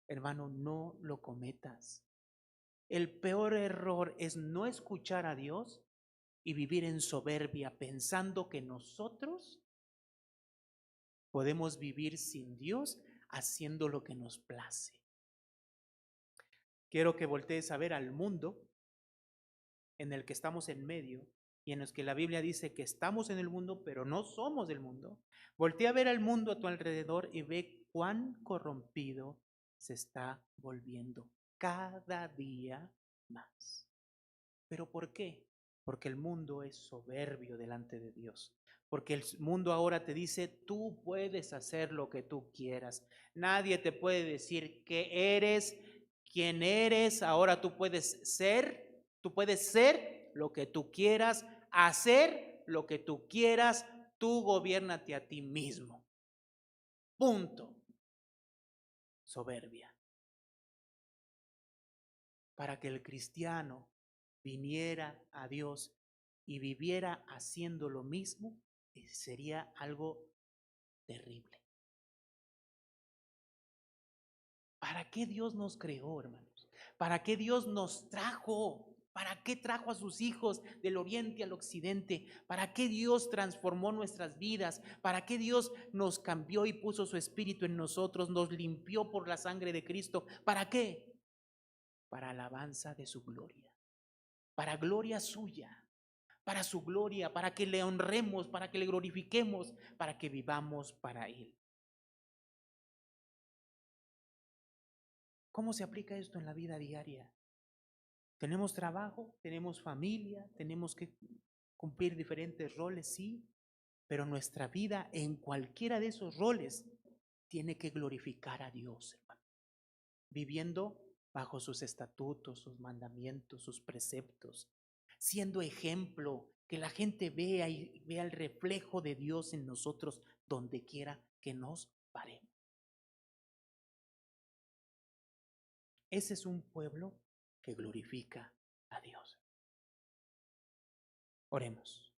Hermano, no lo cometas. El peor error es no escuchar a Dios y vivir en soberbia pensando que nosotros podemos vivir sin Dios haciendo lo que nos place. Quiero que voltees a ver al mundo en el que estamos en medio y en el que la Biblia dice que estamos en el mundo, pero no somos del mundo. Voltea a ver al mundo a tu alrededor y ve cuán corrompido se está volviendo cada día más. ¿Pero por qué? Porque el mundo es soberbio delante de Dios. Porque el mundo ahora te dice, tú puedes hacer lo que tú quieras. Nadie te puede decir qué eres, quién eres. Ahora tú puedes ser lo que tú quieras, hacer lo que tú quieras. Tú gobiérnate a ti mismo. Punto. Soberbia. Para que el cristiano viniera a Dios y viviera haciendo lo mismo, sería algo terrible. ¿Para qué Dios nos creó, hermanos? ¿Para qué Dios nos trajo? ¿Para qué trajo a sus hijos del oriente al occidente? ¿Para qué Dios transformó nuestras vidas? ¿Para qué Dios nos cambió y puso su espíritu en nosotros? Nos limpió por la sangre de Cristo. ¿Para qué? Para alabanza de su gloria, para gloria suya, para su gloria, para que le honremos, para que le glorifiquemos, para que vivamos para Él. ¿Cómo se aplica esto en la vida diaria? Tenemos trabajo, tenemos familia, tenemos que cumplir diferentes roles, sí, pero nuestra vida en cualquiera de esos roles tiene que glorificar a Dios, hermano, viviendo bajo sus estatutos, sus mandamientos, sus preceptos, siendo ejemplo, que la gente vea y vea el reflejo de Dios en nosotros donde quiera que nos paremos. Ese es un pueblo que glorifica a Dios. Oremos.